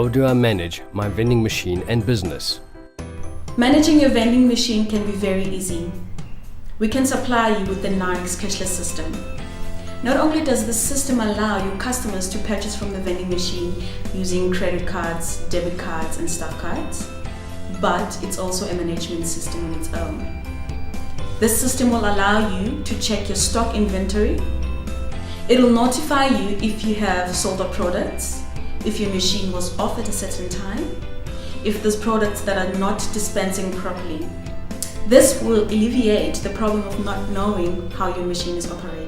How do I manage my vending machine and business? Managing your vending machine can be very easy. We can supply you with the NARX cashless system. Not only does the system allow your customers to purchase from the vending machine using credit cards, debit cards, and staff cards, but it's also a management system on its own. This system will allow you to check your stock inventory. It'll notify you if you have sold out products, if your machine was off at a certain time, if there's products that are not dispensing properly. This will alleviate the problem of not knowing how your machine is operating.